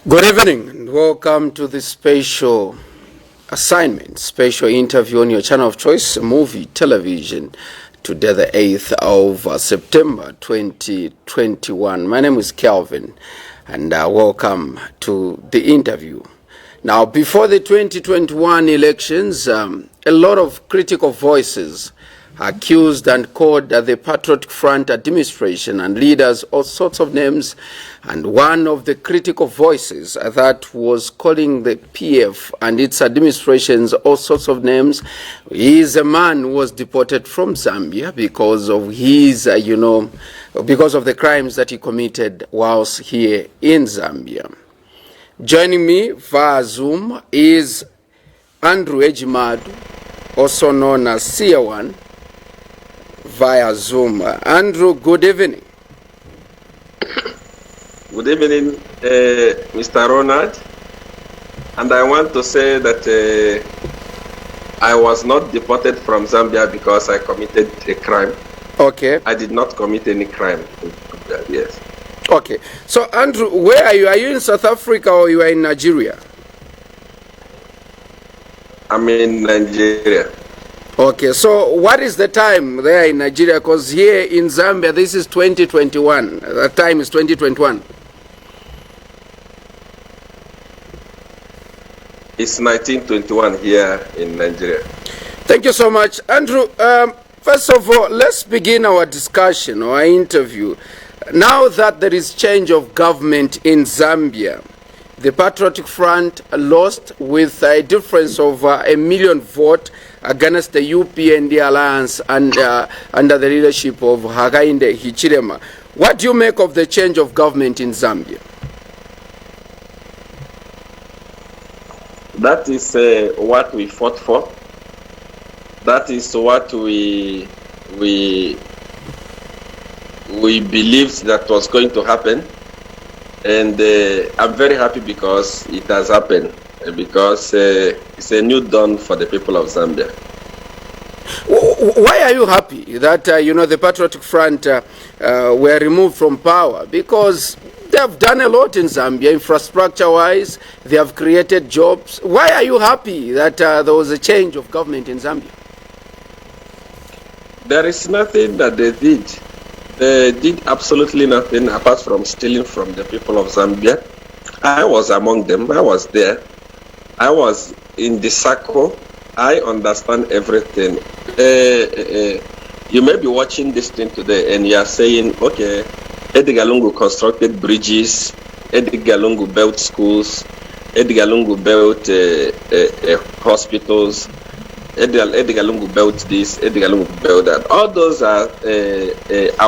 Good evening and welcome to this special assignment, special interview on your channel of choice, movie television, today the 8th of September 2021. My name is Kelvin and welcome to the interview. Now, before the 2021 elections, a lot of critical voices accused and called the Patriotic Front administration and leaders all sorts of names, and one of the critical voices that was calling the PF and its administrations all sorts of names is a man who was deported from Zambia because of his, because of the crimes that he committed whilst here in Zambia. Joining me via Zoom is Andrew Ejimadu, also known as Seer via Zoom. Andrew, good evening. Good evening, Mr. Ronald. And I want to say that I was not deported from Zambia because I committed a crime. Okay. I did not commit any crime. Yes. Okay. So, Andrew, where are you? Are you in South Africa or you are in Nigeria? I'm in Nigeria. Okay, so what is the time there in Nigeria? Because here in Zambia, this is 2021. The time is 2021. It's 1921 here in Nigeria. Thank you so much. Andrew, first of all, let's begin our discussion or our interview. Now that there is change of government in Zambia, the Patriotic Front lost with a difference of 1 million votes against the UPND alliance and under the leadership of Hakainde Hichilema. What do you make of the change of government in Zambia? That is what we fought for. That is what we believed that was going to happen. And I'm very happy because it has happened, because it's a new dawn for the people of Zambia. Why are you happy that, the Patriotic Front were removed from power? Because they have done a lot in Zambia, infrastructure-wise, they have created jobs. Why are you happy that there was a change of government in Zambia? There is nothing that they did. They did absolutely nothing apart from stealing from the people of Zambia. I was among them. I was there. I was in the circle. I understand everything. You may be watching this thing today and you are saying, okay, Edgar Lungu constructed bridges, Edgar Lungu built schools, Edgar Lungu built hospitals, Edgar Lungu built this, Edgar Lungu built that. All those are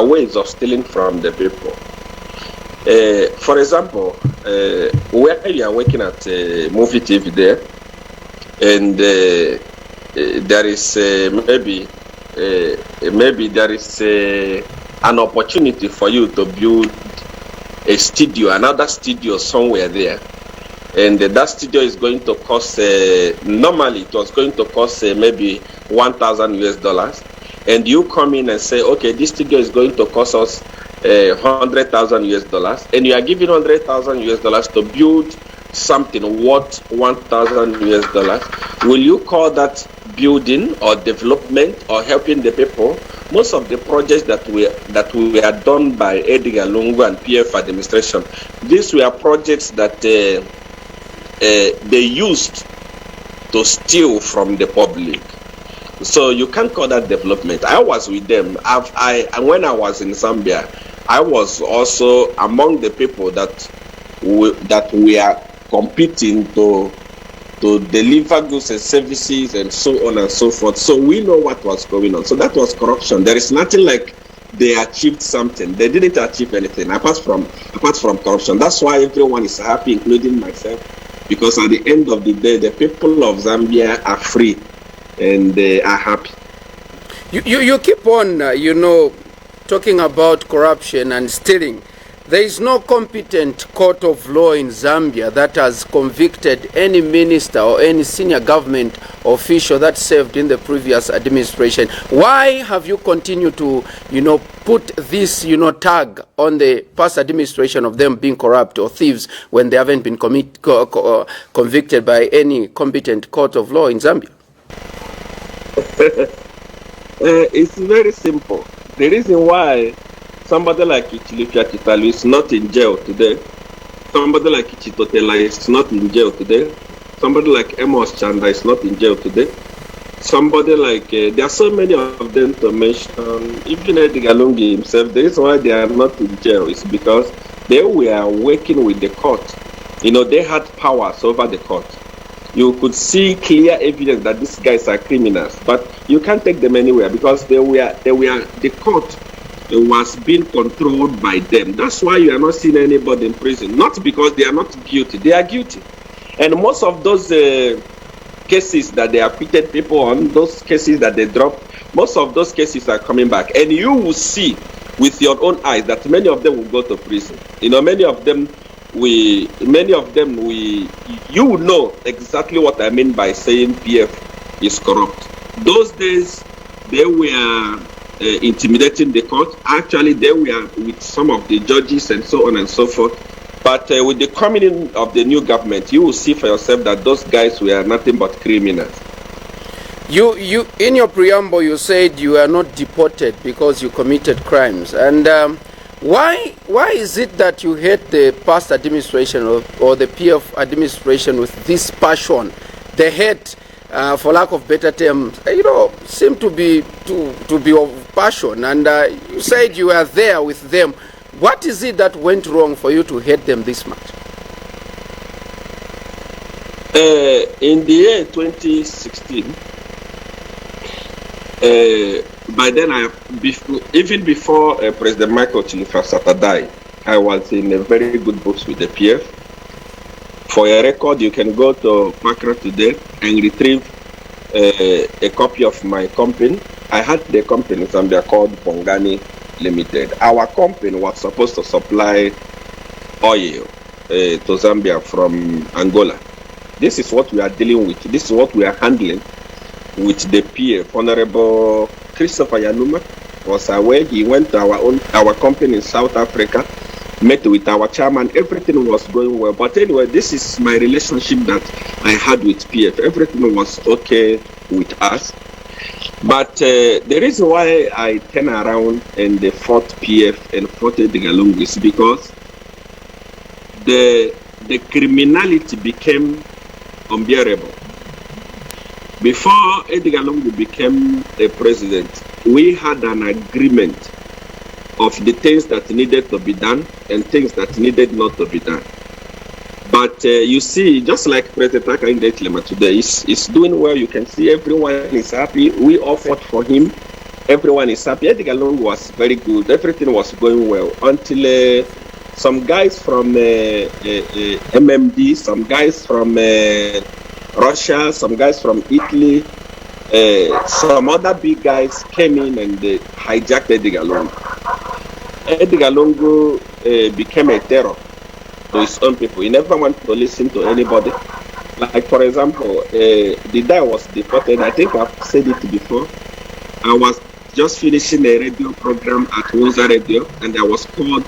ways of stealing from the people. For example, where you are working at movie TV there, and there is maybe there is an opportunity for you to build a studio, another studio somewhere there. And that studio is going to cost, normally it was going to cost maybe $1,000 US. And you come in and say, okay, this studio is going to cost us $100,000 US. And you are giving $100,000 US to build something worth $1,000 US. Will you call that building or development or helping the people? Most of the projects that were done by Edgar Lungu and PF administration, these were projects that they used to steal from the public. So you can't call that development. I was with them. When I was in Zambia, I was also among the people that we are competing to deliver goods and services and so on and so forth. So we know what was going on. So that was corruption. There is nothing like they achieved something. They didn't achieve anything apart from corruption. That's why everyone is happy, including myself. Because at the end of the day, the people of Zambia are free and they are happy. You keep on, talking about corruption and stealing. There is no competent court of law in Zambia that has convicted any minister or any senior government official that served in the previous administration. Why have you continued to, put this, tag on the past administration of them being corrupt or thieves when they haven't been convicted by any competent court of law in Zambia? It's very simple. The reason why somebody like Ichilipia Kitalu is not in jail today, somebody like Ichitotela is not in jail today, somebody like Amos Chanda is not in jail today, somebody like, there are so many of them to mention, even Edgar Lungi himself. The reason why they are not in jail is because they were working with the court. They had powers over the court. You could see clear evidence that these guys are criminals, but you can't take them anywhere because the court was being controlled by them. That's why you are not seeing anybody in prison. Not because they are not guilty. They are guilty. And most of those cases that they acquitted people on, those cases that they dropped, most of those cases are coming back. And you will see with your own eyes that many of them will go to prison. Many of them, you will know exactly what I mean by saying PF is corrupt. Those days, they were intimidating the court. Actually, they were with some of the judges and so on and so forth. But with the coming in of the new government, you will see for yourself that those guys were nothing but criminals. You in your preamble, you said you are not deported because you committed crimes. And why is it that you hate the past administration or the PF administration with this passion? The hate, for lack of better terms, seem to be of passion. And you said you were there with them. What is it that went wrong for you to hate them this much? In the year 2016, by then, even before President Michael Chilifasata died, I was in a very good books with the PF. For a record, you can go to Makra today and retrieve a copy of my company. I had the company in Zambia called Bongani Limited. Our company was supposed to supply oil to Zambia from Angola. This is what we are dealing with. This is what we are handling with the PF. Honorable Christopher Yanuma was aware. He went to our company in South Africa, met with our chairman. Everything was going well. But anyway, this is my relationship that I had with PF. Everything was okay with us. But the reason why I turn around and fought PF and fought Edgar Lungu is because the criminality became unbearable. Before Edgar Lungu became the president, we had an agreement of the things that needed to be done and things that needed not to be done. But you see, just like President Hakainde Hichilema today is doing well. You can see everyone is happy. We all fought for him. Everyone is happy. Edgar Lungu was very good. Everything was going well until some guys from MMD, some guys from Russia, some guys from Italy, some other big guys came in and they hijacked Edgar Lungu. Edgar Lungu became a terror to his own people. He never wanted to listen to anybody. Like, for example, the day I was deported, I think I've said it before, I was just finishing a radio program at Woza Radio, and I was called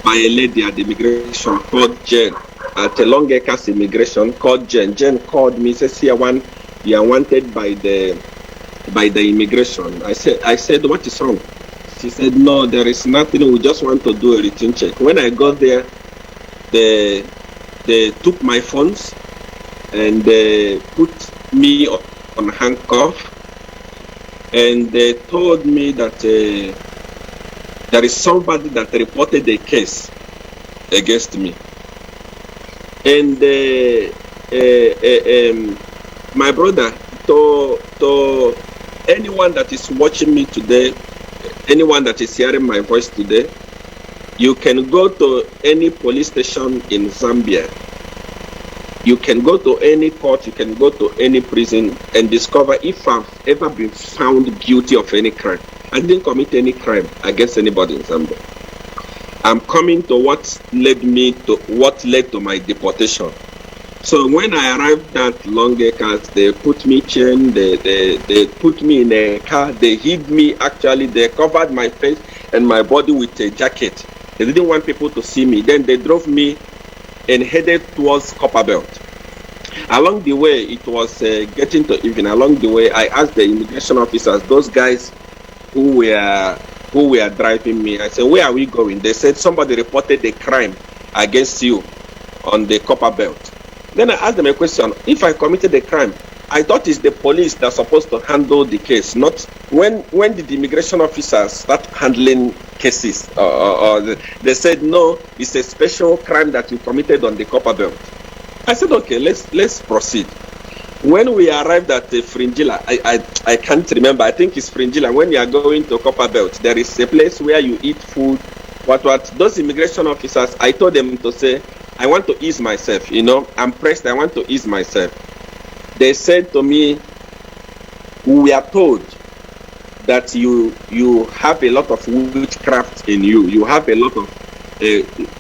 by a lady at the immigration called Jen, at a Long Acres immigration called Jen. Jen called me, says, you are wanted by the immigration. I said, what is wrong? She said, no, there is nothing. We just want to do a routine check. When I got there, they took my phones and they put me on handcuff, and they told me that there is somebody that reported a case against me. And my brother, to anyone that is watching me today, anyone that is hearing my voice today, you can go to any police station in Zambia. You can go to any court, you can go to any prison and discover if I've ever been found guilty of any crime. I didn't commit any crime against anybody in Zambia. I'm coming to what led to my deportation. So when I arrived at Longacres, they put me chained, they put me in a car, they hid me. Actually, they covered my face and my body with a jacket. They didn't want people to see me. Then they drove me and headed towards Copperbelt. Along the way, it was getting to evening. Along the way, I asked the immigration officers, those guys who were driving me, I said, where are we going? They said somebody reported a crime against you on the Copperbelt. Then I asked them a question. If I committed a crime, I thought it's the police that's supposed to handle the case. Not when did the immigration officers start handling cases? They said no, it's a special crime that you committed on the Copperbelt. I said okay, let's proceed. When we arrived at Fringilla, I can't remember. I think it's Fringilla. When you are going to Copperbelt, there is a place where you eat food. What those immigration officers, I told them to say, I want to ease myself, I'm pressed, I want to ease myself. They said to me, we are told that you have a lot of witchcraft in you. You have a lot of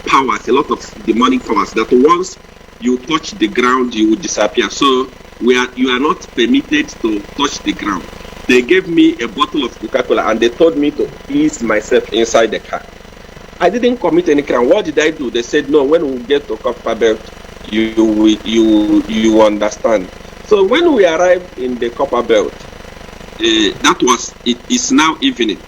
powers, a lot of demonic powers that once you touch the ground, you will disappear. So you are not permitted to touch the ground. They gave me a bottle of Coca-Cola and they told me to ease myself inside the car. I didn't commit any crime. What did I do? They said, no, when we get to Copperbelt, you understand. So when we arrived in the Copperbelt, it's now evening.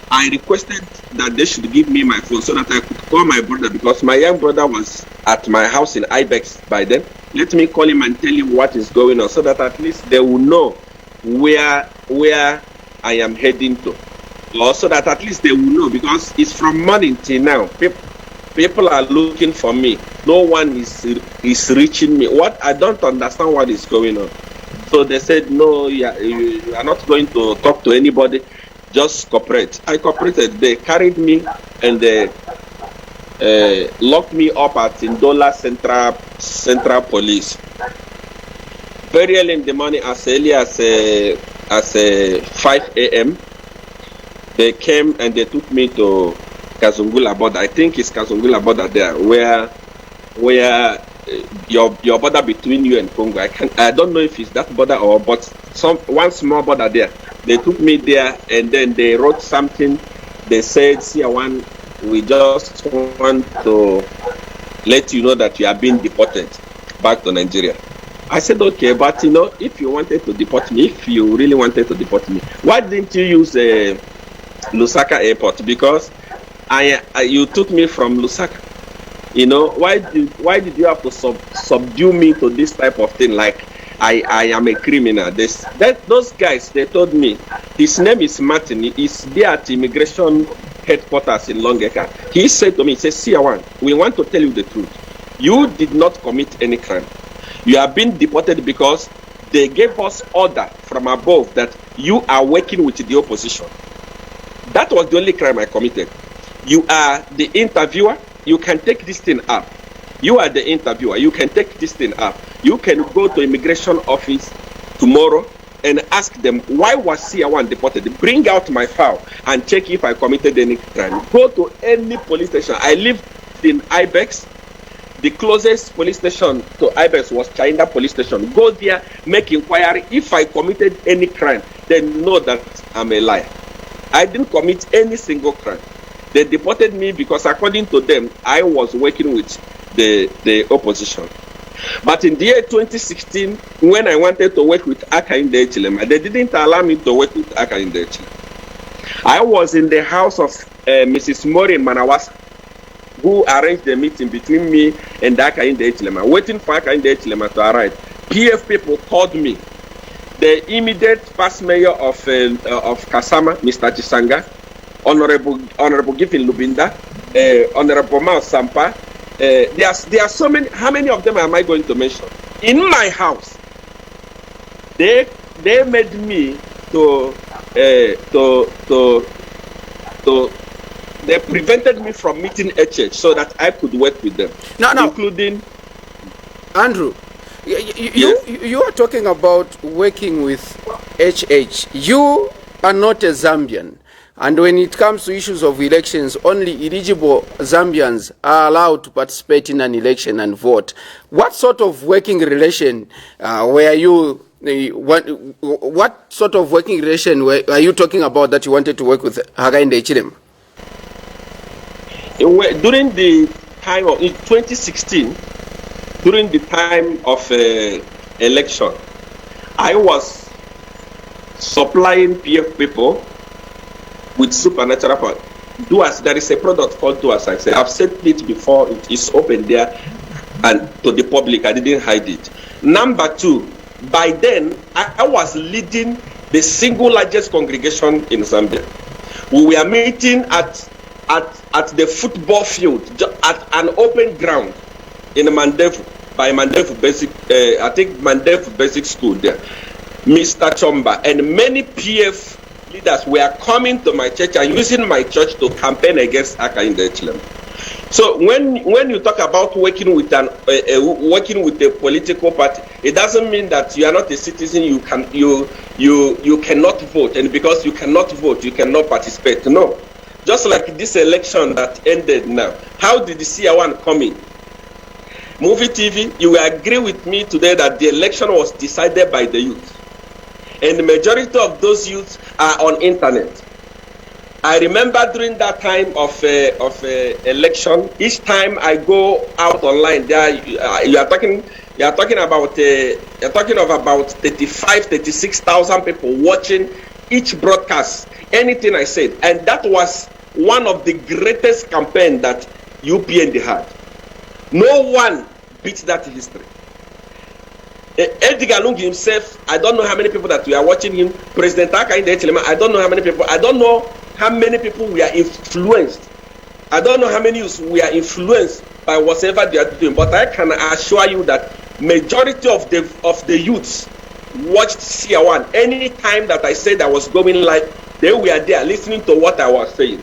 I requested that they should give me my phone so that I could call my brother, because my young brother was at my house in Ibex by then. Let me call him and tell him what is going on so that at least they will know where I am heading to. Or so that at least they will know, because it's from morning till now. People are looking for me. No one is reaching me. I don't understand what is going on. So they said, no, you are not going to talk to anybody. Just cooperate. I cooperated. They carried me and they locked me up at Indola Central Police. Very early in the morning, as early as 5 a.m., they came and they took me to Kazungula border. I think it's Kazungula border there, where your border between you and Congo. I don't know if it's that border but one small border there. They took me there and then they wrote something. They said, Seer, we just want to let you know that you are being deported back to Nigeria. I said, okay, but if you wanted to deport me, if you really wanted to deport me, why didn't you use Lusaka airport? Because you took me from Lusaka. Why did you have to subdue me to this type of thing? Like I am a criminal. Those guys, they told me his name is Martin. He's there at immigration headquarters in Longacres. He said to me, he said, Seer, we want to tell you the truth. You did not commit any crime. You have been deported because they gave us order from above that you are working with the opposition. That was the only crime I committed. You are the interviewer. You can take this thing up. You are the interviewer. You can take this thing up. You can go to immigration office tomorrow and ask them, why was Seer deported? Bring out my file and check if I committed any crime. Go to any police station. I lived in Ibex. The closest police station to Ibex was Chainda police station. Go there, make inquiry. If I committed any crime, then know that I'm a liar. I didn't commit any single crime. They deported me because according to them, I was working with the opposition. But in the year 2016, when I wanted to work with Akainde Echilema, they didn't allow me to work with Akainde Echilema. I was in the house of Mrs. Mori Manawasa, who arranged the meeting between me and Akainde Echilema, waiting for Akainde Echilema to arrive. PF people called me. The immediate past mayor of Kasama, Mr. Chisanga, Honorable Giffin Lubinda, Honorable Mao Sampa. There are so many. How many of them am I going to mention? In my house, they made me they prevented me from meeting HH so that I could work with them. No, including Andrew. You are talking about working with HH. You are not a Zambian. And when it comes to issues of elections, only eligible Zambians are allowed to participate in an election and vote. What sort of working relation were you? What sort of working relation are you talking about that you wanted to work with Hakainde Hichilema? During the time of in 2016, during the time of election, I was supplying PF people with supernatural power. Duas, there is a product called Duas. I say I've said it before. It is open there and to the public. I didn't hide it. Number two, by then I was leading the single largest congregation in Zambia. We were meeting at the football field at an open ground in Mandevu, by Mandevu Basic, I think Mandevu Basic School there. Mr. Chomba and many PF leaders were coming to my church and using my church to campaign against Hakainde Hichilema. So when you talk about working with a political party, it doesn't mean that you are not a citizen. You cannot vote, and because you cannot vote, you cannot participate. No, just like this election that ended now. How did the Seer one come in? Movie TV, you will agree with me today that the election was decided by the youth. And the majority of those youths are on internet. I remember during that time of election, each time I go out online, there you are talking of about 36,000 people watching each broadcast, anything I said, and that was one of the greatest campaign that UPND had. No one beat that history. Edgar Lungi himself, I don't know how many people that we are watching him. President Hakainde Hichilema, I don't know how many people. I don't know how many people we are influenced. I don't know how many we are influenced by whatever they are doing. But I can assure you that majority of the youths watched Seer One. Any time that I said I was going live, they were there listening to what I was saying.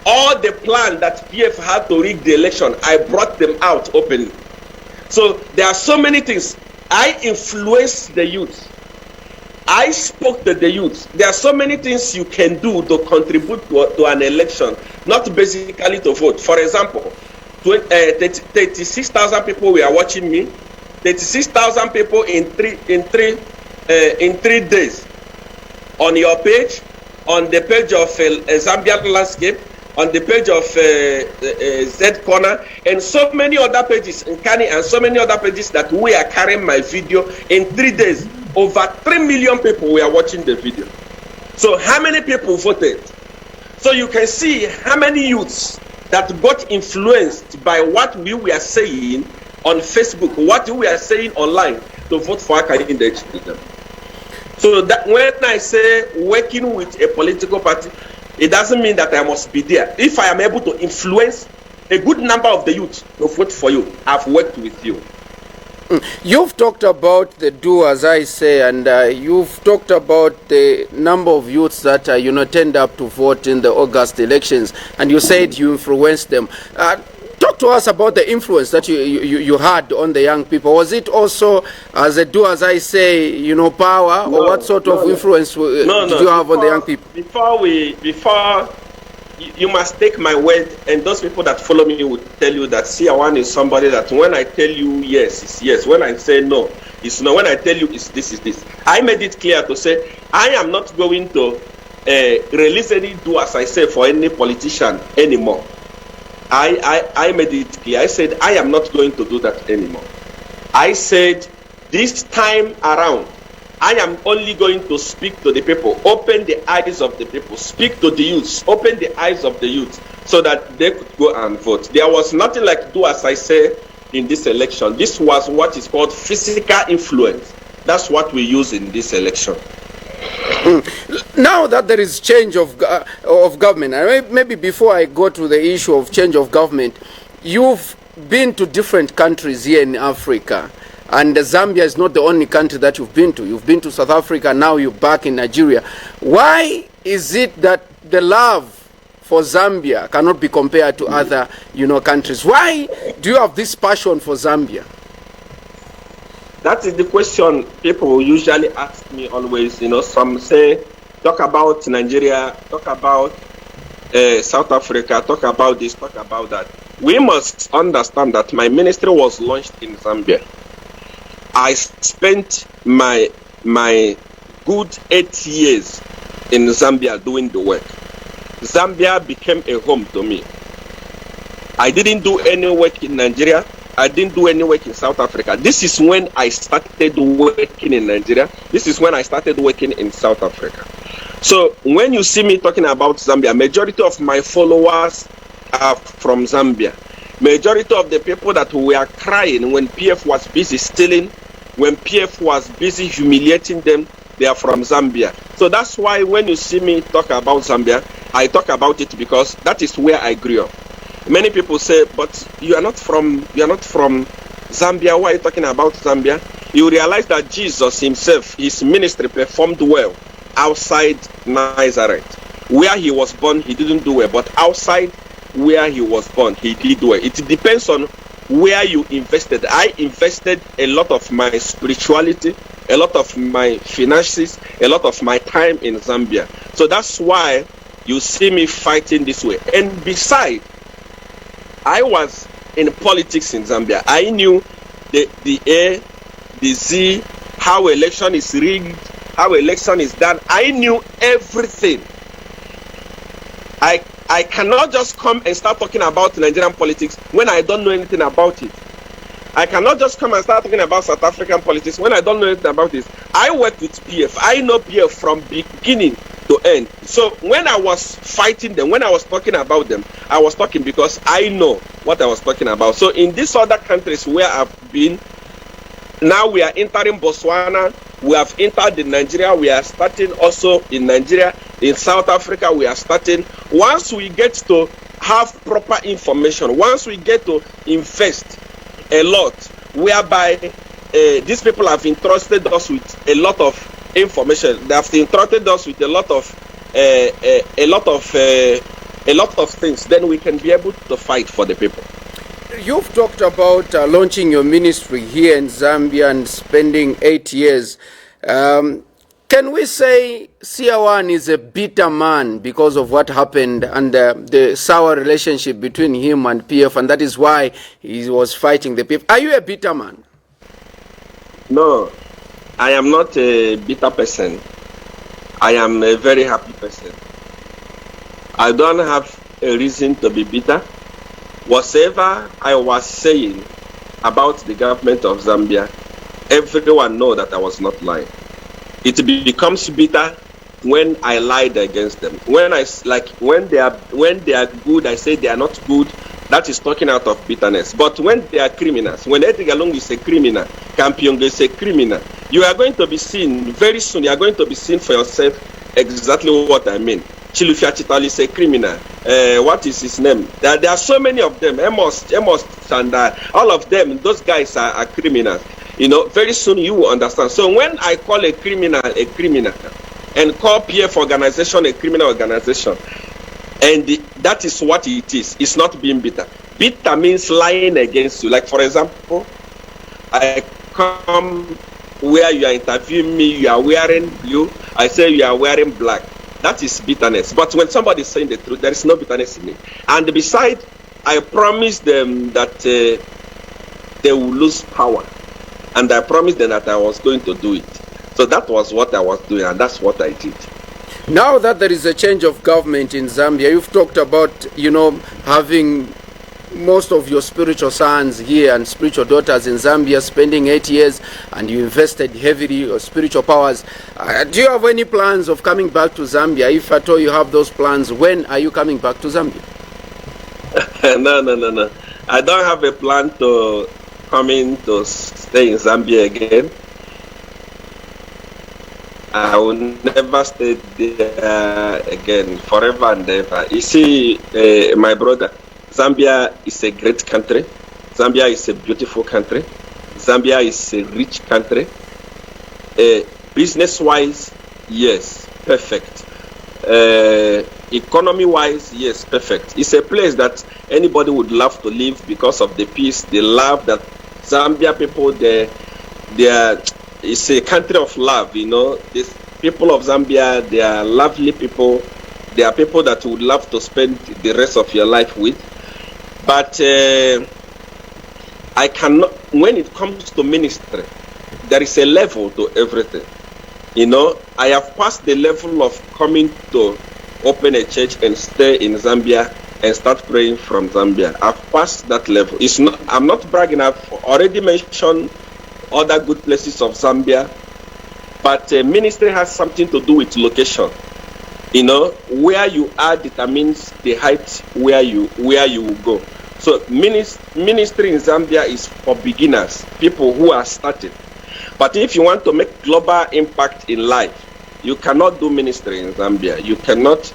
All the plan that PF had to rig the election, I brought them out openly. So there are so many things. I influenced the youth. I spoke to the youth. There are so many things you can do to contribute to an election, not basically to vote. For example, 36,000 people were watching me. 36,000 people in three days. On your page, on the page of Zambian Landscape, on the page of Z Corner, and so many other pages in Kani, and so many other pages that we are carrying my video in 3 days. Over 3 million people were watching the video. So how many people voted? So you can see how many youths that got influenced by what we were saying on Facebook, what we were saying online to vote for Hakainde Hichilema. So that when I say working with a political party, it doesn't mean that I must be there. If I am able to influence a good number of the youth to vote for you, I've worked with you. You've talked about the do as I say, and you've talked about the number of youths that turned up to vote in the August elections, and you said you influenced them. Talk to us about the influence that you had on the young people. Was it also as a do as I say, power, or what sort of influence did you have on the young people? Before you must take my word, and those people that follow me will tell you that Seer One is somebody that when I tell you yes, it's yes. When I say no, it's no. When I tell you it's this, is this. I made it clear to say I am not going to release any do as I say for any politician anymore. I made it clear. I said I am not going to do that anymore. I said this time around, I am only going to speak to the people, open the eyes of the people, speak to the youths, open the eyes of the youth so that they could go and vote. There was nothing like do as I say in this election. This was what is called physical influence. That's what we use in this election. Now that there is change of government, and maybe before I go to the issue of change of government, you've been to different countries here in Africa. And Zambia is not the only country that you've been to. You've been to South Africa, now you're back in Nigeria. Why is it that the love for Zambia cannot be compared to other, countries? Why do you have this passion for Zambia? That is the question people usually ask me always. Some say talk about Nigeria, talk about South Africa, talk about this, talk about that. We must understand that my ministry was launched in Zambia. I spent my good 8 years in Zambia doing the work. Zambia became a home to me. I didn't do any work in Nigeria. I didn't do any work in South Africa. This is when I started working in Nigeria. This is when I started working in South Africa. So when you see me talking about Zambia, majority of my followers are from Zambia. Majority of the people that were crying when PF was busy stealing, when PF was busy humiliating them, they are from Zambia. So that's why when you see me talk about Zambia, I talk about it because that is where I grew up. Many people say, but you are not from Zambia. Why are you talking about Zambia? You realize that Jesus himself, his ministry performed well outside Nazareth. Where he was born, he didn't do well, but outside where he was born, he did well. It depends on where you invested. I invested a lot of my spirituality, a lot of my finances, a lot of my time in Zambia. So that's why you see me fighting this way. And besides, I was in politics in Zambia. I knew the A, the Z, how election is rigged, how election is done. I knew everything. I cannot just come and start talking about Nigerian politics when I don't know anything about it. I cannot just come and start talking about South African politics when I don't know anything about this. I work with PF. I know PF from beginning to end. So when I was fighting them, when I was talking about them, I was talking because I know what I was talking about. So in these other countries where I've been, now we are entering Botswana, we have entered in Nigeria, we are starting also in Nigeria, in South Africa we are starting. Once we get to have proper information, once we get to invest a lot, whereby these people have entrusted us with a lot of information, they have entrusted us with a lot of things, then we can be able to fight for the people. You've talked about launching your ministry here in Zambia and spending 8 years. Can we say Seer is a bitter man because of what happened and the sour relationship between him and PF, and that is why he was fighting the PF? Are you a bitter man? No, I am not a bitter person. I am a very happy person. I don't have a reason to be bitter. Whatever I was saying about the government of Zambia, everyone knows that I was not lying. It becomes bitter when I lied against them. When they are good, I say they are not good. That is talking out of bitterness. But when they are criminals, when Edgalong is a criminal, Kampiong is a criminal, you are going to be seen very soon. You are going to be seen for yourself exactly what I mean. Chilufia Chitali is a criminal. What is his name? There are so many of them. Amos, and all of them. Those guys are criminals. You know, very soon you will understand. So when I call a criminal, and call PF organization a criminal organization, and that is what it is. It's not being bitter. Bitter means lying against you. Like, for example, I come where you are interviewing me, you are wearing blue. I say you are wearing black. That is bitterness. But when somebody is saying the truth, there is no bitterness in it. And besides, I promised them that they will lose power. And I promised them that I was going to do it. So that was what I was doing, and that's what I did. Now that there is a change of government in Zambia, you've talked about, having most of your spiritual sons here and spiritual daughters in Zambia, spending 8 years, and you invested heavily your spiritual powers. Do you have any plans of coming back to Zambia? If at all you have those plans, when are you coming back to Zambia? No. I don't have a plan to coming to stay in Zambia again. I will never stay there again, forever and ever. You see, my brother, Zambia is a great country. Zambia is a beautiful country. Zambia is a rich country. Business-wise, yes, perfect. Economy-wise, yes, perfect. It's a place that anybody would love to live because of the peace, the love that Zambia people, it's a country of love, people of Zambia, they are lovely people. They are people that you would love to spend the rest of your life with. But I cannot, when it comes to ministry, there is a level to everything. You know, I have passed the level of coming to open a church and stay in Zambia and start praying from Zambia. I've passed that level. I'm not bragging. I've already mentioned other good places of Zambia, but ministry has something to do with location. You know, where you are determines the height where you will go. So ministry in Zambia is for beginners, people who are starting. But if you want to make global impact in life, you cannot do ministry in Zambia. You cannot.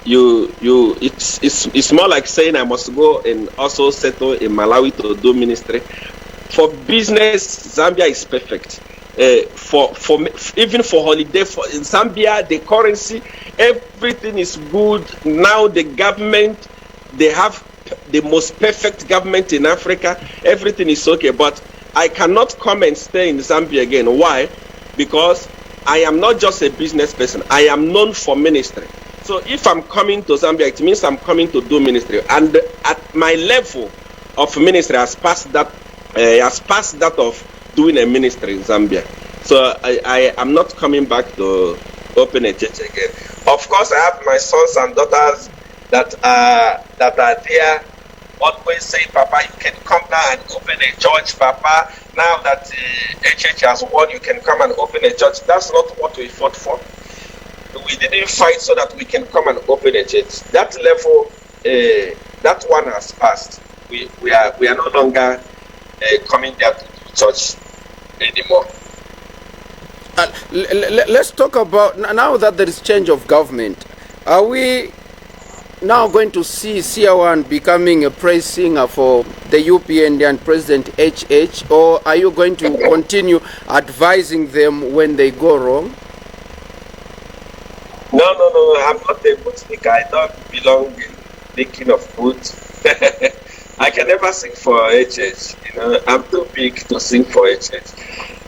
It's more like saying I must go and also settle in Malawi to do ministry. For business, Zambia is perfect. Even for holiday, in Zambia, the currency, everything is good. Now the government, they have the most perfect government in Africa. Everything is okay, but I cannot come and stay in Zambia again. Why? Because I am not just a business person. I am known for ministry. So if I'm coming to Zambia, it means I'm coming to do ministry. And at my level of ministry has passed that of doing a ministry in Zambia. So I am not coming back to open a church again. Of course, I have my sons and daughters that are there, always say, Papa, you can come now and open a church, Papa. Now that a church has won, you can come and open a church. That's not what we fought for. We didn't fight so that we can come and open a church. That level, that one has passed. We are no longer coming there to do church anymore. Let's talk about, now that there is change of government, are we now going to see Seer becoming a praise singer for the UPN and President HH, or are you going to continue advising them when they go wrong? No, I'm not a good speaker. I don't belong in thinking of good. I can never sing for HH. You know, I'm too big to sing for HH.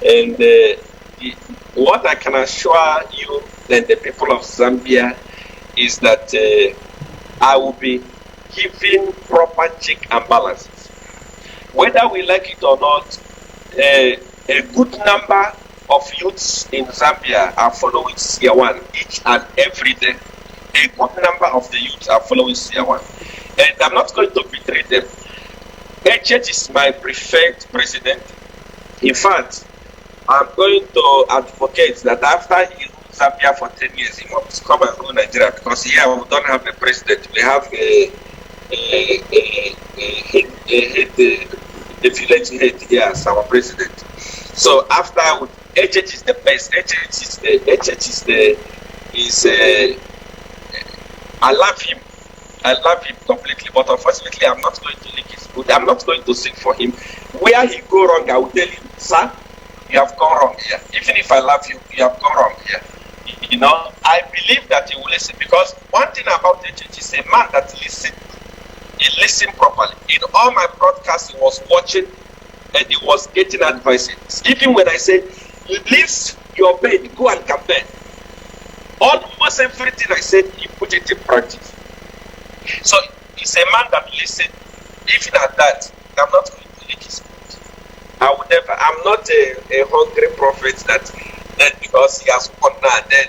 And what I can assure you and the people of Zambia is that I will be giving proper check and balances. Whether we like it or not, a good number of youths in Zambia are following Seer each and every day. A good number of the youths are following Seer. And I'm not going to betray them. HH is my preferred president. In fact, I'm going to advocate that after he rules Zambia for 10 years, he must come and rule Nigeria, because here we don't have a president. We have a village head here as our president. So after HH is the best. I love him. I love him completely, but unfortunately, I'm not going to lick his foot. I'm not going to sing for him. Where he go wrong, I will tell him, sir, you have gone wrong here. Even if I love you, you have gone wrong here. You know, I believe that he will listen, because one thing about HH is a man that listens. He listened properly. In all my broadcasts, he was watching and he was getting advices. Even when I said, leave your bed, go and campaign. Almost everything I said, he put it in practice. So he's a man that listens. Even at that, I'm not going to lick his foot. I would never. I'm not a hungry prophet that because he has won now, then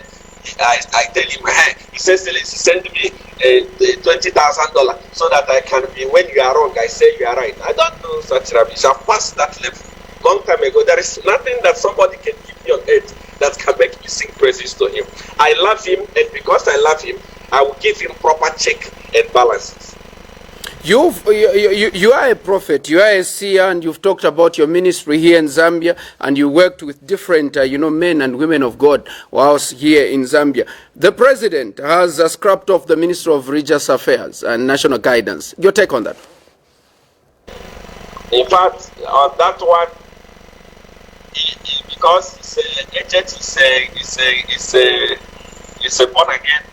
I tell him, hey, he says, send me $20,000 so that I can be, when you are wrong, I say you are right. I don't know such rubbish. I've passed that level long time ago. There is nothing that somebody can give me on earth that can make me sing praises to him. I love him, and because I love him, I will give him proper check and balances. You are a prophet, you are a seer, and you've talked about your ministry here in Zambia, and you worked with different, men and women of God whilst here in Zambia. The president has scrapped off the Ministry of Religious Affairs and National Guidance. Your take on that? In fact, on that one, because it's a born again,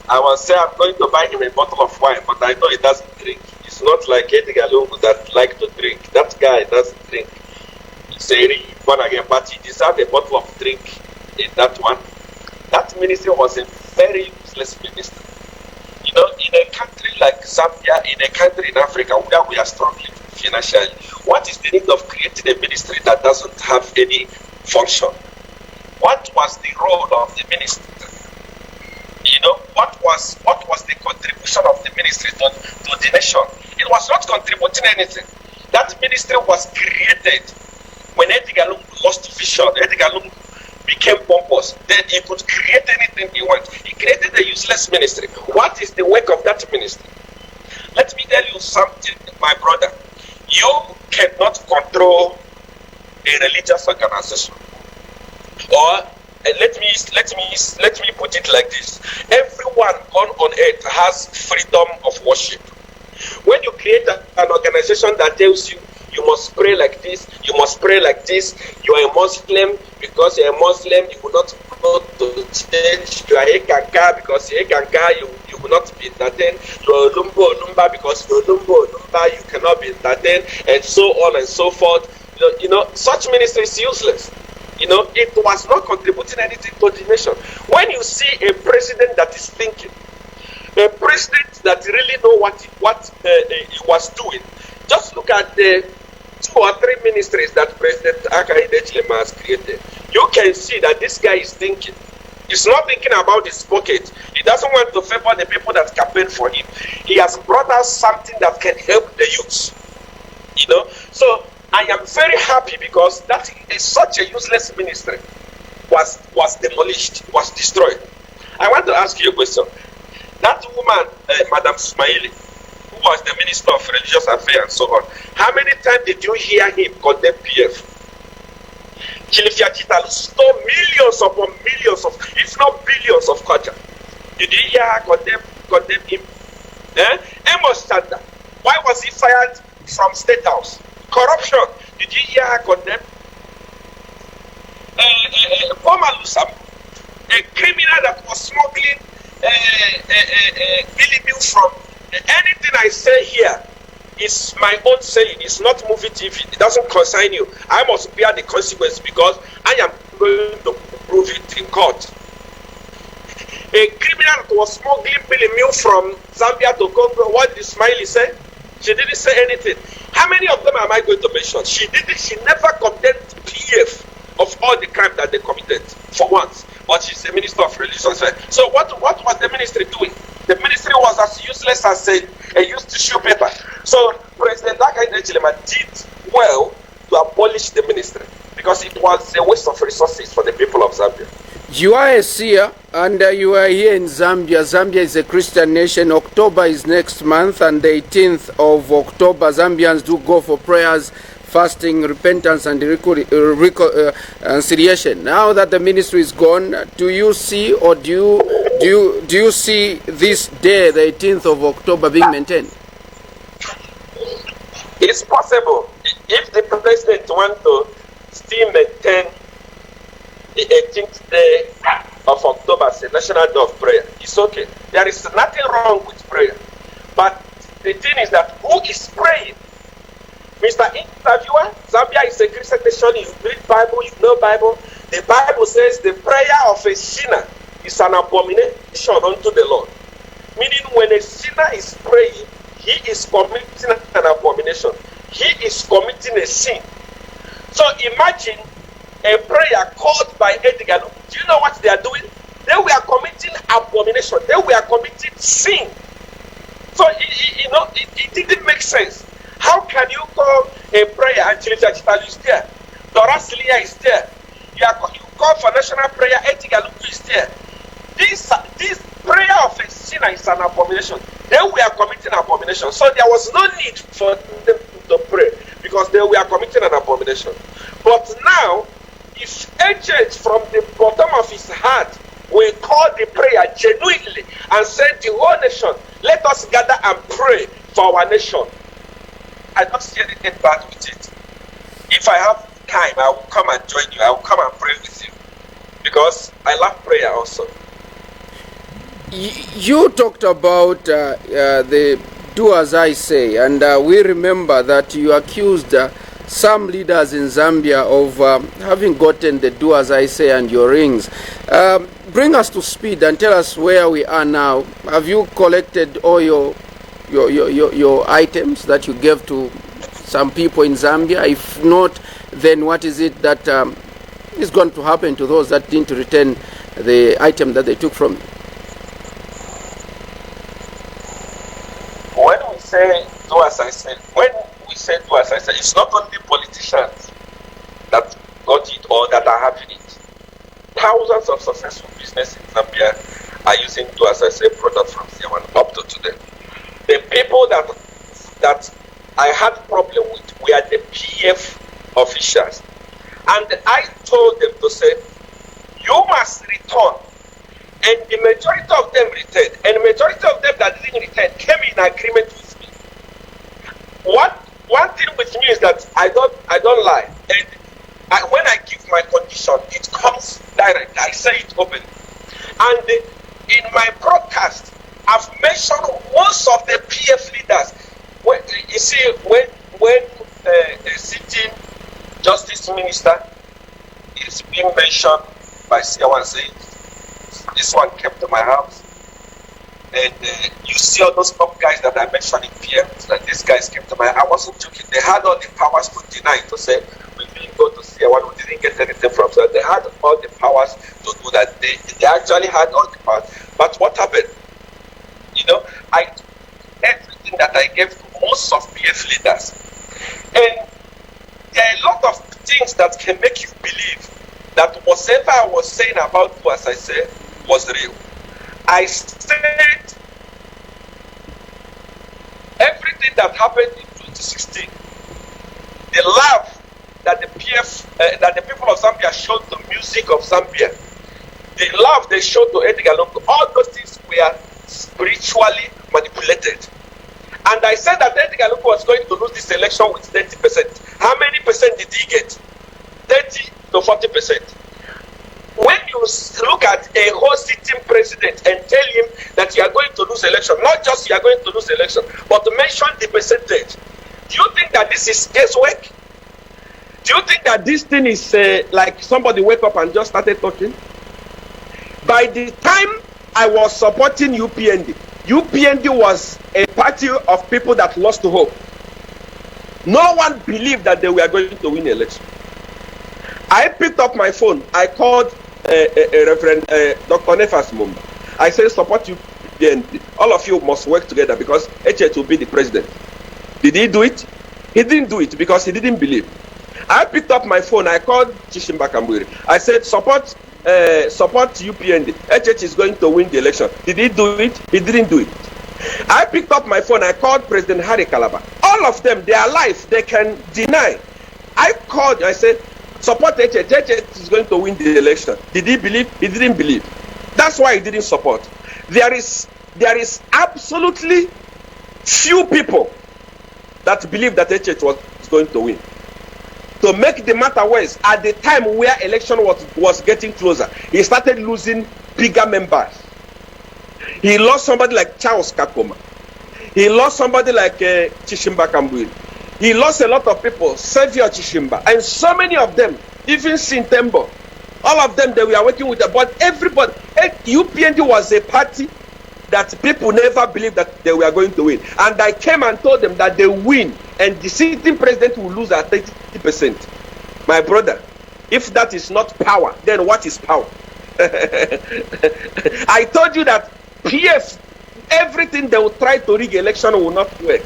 I was saying I'm going to buy him a bottle of wine, but I know he doesn't drink. It's not like Edgar Lungu that like to drink. That guy doesn't drink. He's a born again, but he deserves a bottle of drink in that one. That ministry was a very useless ministry. You know, in a country like Zambia, in a country in Africa where we are struggling financially, what is the need of creating a ministry that doesn't have any function? What was the role of the ministry? You know, what was the contribution of the ministry to the nation? It was not contributing anything. That ministry was created when Edgar Lungu lost vision. Edgar Lungu became pompous. Then he could create anything he wants. He created a useless ministry. What is the work of that ministry? Let me tell you something, my brother. You cannot control a religious organization. Or let me put it like this: everyone on earth has freedom of worship. When you create an organization that tells you you must pray like this, you must pray like this, you are a Muslim because you're a Muslim, you will not go to church, you are a Kanka because you're a Kanka, you will not be entertained, you are a Lumba because you're a Lumba, you cannot be entertained, and so on and so forth. You know, such ministry is useless. You know, it was not contributing anything to the nation. When you see a president that is thinking, a president that really know what he was doing, just look at the 2 or 3 ministries that President Hakainde Hichilema has created. You can see that this guy is thinking. He's not thinking about his pocket. He doesn't want to favor the people that campaign for him. He has brought us something that can help the youth. You know, so I am very happy because that is such a useless ministry was demolished, was destroyed. I want to ask you a question. That woman, Madam Smaili, who was the Minister of Religious Affairs and so on, how many times did you hear him condemn PF? Chilifia Chitalu stole millions upon millions of, if not billions of kwacha. Did you hear her condemn him? Amos Chanda, why was he fired from State House? Corruption, did you hear her condemn? Former Lusam, a criminal that was smuggling Billy from anything I say here is my own saying. It's not movie TV. It doesn't concern you. I must bear the consequence because I am going to prove it in court. A criminal that was smuggling Billy from Zambia to Congo, what did Smiley say? She didn't say anything. How many of them am I going to mention? She didn't. She never condemned PF of all the crime that they committed for once. But she's a minister of religious affairs. So what was the ministry doing? The ministry was as useless as a used tissue paper. So President Hakainde Hichilema did well to abolish the ministry because it was a waste of resources for the people of Zambia. You are a seer and you are here in Zambia. Zambia is a Christian nation. October is next month, and the 18th of October, Zambians do go for prayers, fasting, repentance, and reconciliation. Now that the ministry is gone, do you see, or do you see this day, the 18th of October, being maintained? It's possible. If the president wants to still maintain the 18th day of October as a national day of prayer, it's okay. There is nothing wrong with prayer. But the thing is that who is praying? Mr. Interviewer, Zambia is a Christian nation. You read Bible, you know Bible. The Bible says the prayer of a sinner is an abomination unto the Lord. Meaning when a sinner is praying, he is committing an abomination. He is committing a sin. So imagine a prayer called by Edgar. Do you know what they are doing? They were committing abomination. They were committing sin. So it didn't make sense. How can you call a prayer and Chilifia Chitalu is there? Doras Lia is there. You call for national prayer, Edgar is there. This prayer of a sinner is an abomination. They were committing abomination. So there was no need for them to pray because they were committing an abomination. But now, if agents from the bottom of his heart will call the prayer genuinely and say, the whole nation, let us gather and pray for our nation, I don't see anything bad with it. If I have time, I will come and join you. I will come and pray with you because I love prayer also. You talked about the do as I say, and we remember that you accused some leaders in Zambia of having gotten the do as I say and your rings. Bring us to speed and tell us where we are now. Have you collected all your items that you gave to some people in Zambia? If not, then what is it that is going to happen to those that didn't return the item that they took from you? When we say do as I say, it's not only politicians that got it or that are having it. Thousands of successful businesses in Zambia are using do as I say product from Seer up to today. The people that I had problem with were the PF officials, and I told them to say, you must return, and the majority of them returned, and the majority of them that didn't return came in agreement with me. One thing with me is that I don't lie, and when I give my condition, it comes direct. I say it openly, and in my broadcast, I've mentioned most of the PF leaders. You see, when a sitting justice minister is being mentioned by Seer saying, this one came to my house, and you see all those top guys that I mentioned in PM, that these guys came to my house. I wasn't joking. They had all the powers to deny, to say, we didn't go to Seer, we didn't get anything from Seer. They had all the powers to do that. They actually had all the powers. But what happened? You know, everything that I gave to most of PF leaders. And there are a lot of things that can make you believe that whatever I was saying about you, as I said, was real. I said everything that happened in 2016, the love that the PF, that the people of Zambia showed the music of Zambia, the love they showed to Edgar Lungu, all those things were spiritually manipulated. And I said that Edgar Lungu was going to lose this election with 30%. How many percent did he get? 30 to 40%. When you look at a whole sitting president and tell him that you are going to lose election, not just you are going to lose election, but to mention the percentage, do you think that this is guesswork? Do you think that this thing is like somebody wake up and just started talking? By the time I was supporting UPND, UPND was a party of people that lost hope. No one believed that they were going to win the election. I picked up my phone. I called Reverend Dr. Nefas Mumba. I said, support UPND. All of you must work together because HH will be the president. Did he do it? He didn't do it because he didn't believe. I picked up my phone. I called Chishimba Kambwiri. I said, support UPND. HH is going to win the election. Did he do it? He didn't do it. I picked up my phone. I called President Harry Kalaba. All of them, they are alive. They can deny. I called. I said, support HH. HH is going to win the election. Did he believe? He didn't believe. That's why he didn't support. There is absolutely few people that believe that HH was going to win. To make the matter worse, at the time where election was getting closer, he started losing bigger members. He lost somebody like Charles Kakoma. He lost somebody like Chishimba Kambwiri. He lost a lot of people, Xavier Chishimba, and so many of them, even Sintembo. All of them, they were working with them. But everybody, UPND was a party that people never believed that they were going to win. And I came and told them that they win, and the sitting president will lose at 30%. My brother, if that is not power, then what is power? I told you that PF, everything they will try to rig election will not work.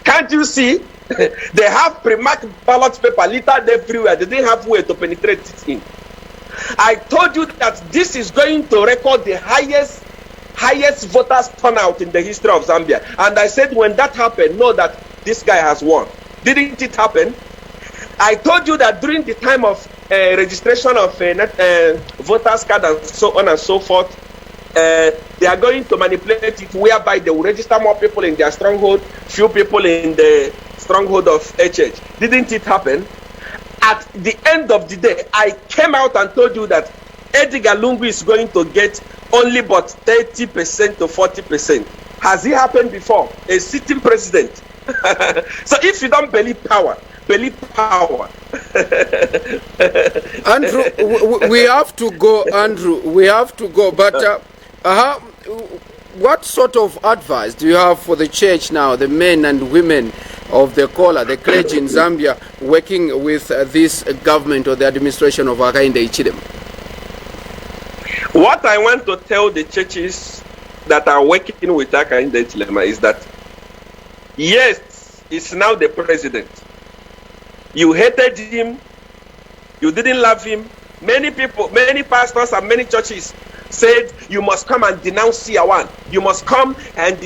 Can't you see? They have pre-marked ballot paper littered everywhere. They didn't have way to penetrate it in. I told you that this is going to record the highest voters turnout in the history of Zambia. And I said, when that happened, know that this guy has won. Didn't it happen? I told you that during the time of registration of voters card and so on and so forth, they are going to manipulate it whereby they will register more people in their stronghold, few people in the stronghold of HH. Didn't it happen? At the end of the day, I came out and told you that Edgar Lungu is going to get only but 30% to 40%. Has it happened before? A sitting president So if you don't believe power, believe power. Andrew, we have to go, Andrew. We have to go. But what sort of advice do you have for the church now, the men and women of the Kola, the clergy in Zambia, working with this government or the administration of Hakainde Hichilema? What I want to tell the churches that are working with Hakainde Hichilema is that, yes, he's now the president. You hated him. You didn't love him. Many people, many pastors and many churches said, you must come and denounce Seer. You must come and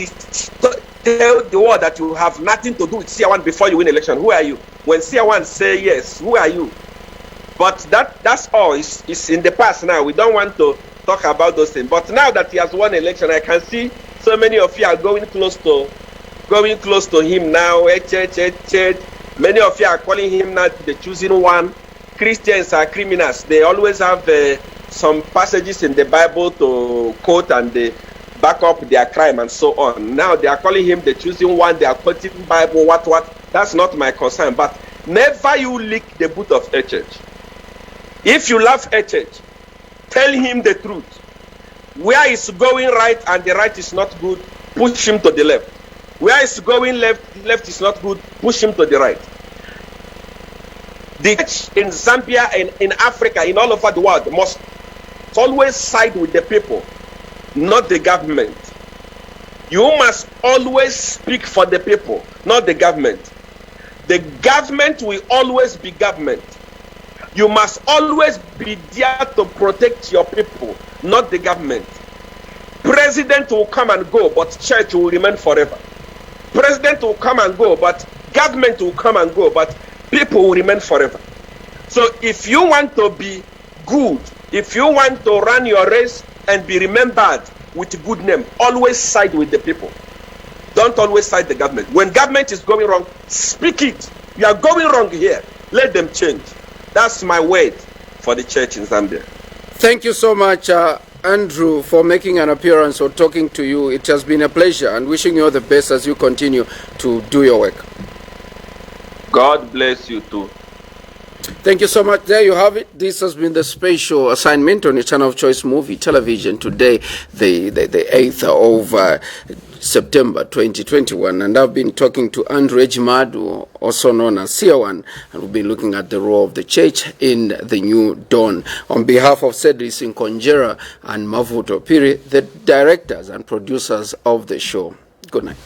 tell the world that you have nothing to do with Seer before you win election. Who are you? When Seer say yes, who are you? But that's all. It's in the past now. We don't want to talk about those things. But now that he has won election, I can see so many of you are going close to him now. Many of you are calling him now the chosen one. Christians are criminals. They always have some passages in the Bible to quote and they back up their crime and so on. Now they are calling him the chosen one. They are quoting Bible, what. That's not my concern. But never you lick the boot of a church. If you love a church, tell him the truth. Where is going right and the right is not good, push him to the left. Where is going left is not good, push him to the right. The church in Zambia and in Africa, in all over the world, must always side with the people, not the government. You must always speak for the people, not the government. The government will always be government. You must always be there to protect your people, not the government. President will come and go, but church will remain forever. President will come and go, but government will come and go, but people will remain forever. So if you want to be good, if you want to run your race and be remembered with a good name, always side with the people. Don't always side the government. When government is going wrong, speak it. You are going wrong here. Let them change. That's my word for the church in Zambia. Thank you so much, Andrew, for making an appearance or talking to you. It has been a pleasure, and wishing you all the best as you continue to do your work. God bless you too. Thank you so much. There you have it. This has been the special assignment on your channel of choice movie television today, the 8th of September 2021. And I've been talking to Andrew Ejimadu, also known as Seer, and we've been looking at the role of the church in the new dawn. On behalf of Cedric Nkonjera and Mavuto Piri, the directors and producers of the show, good night.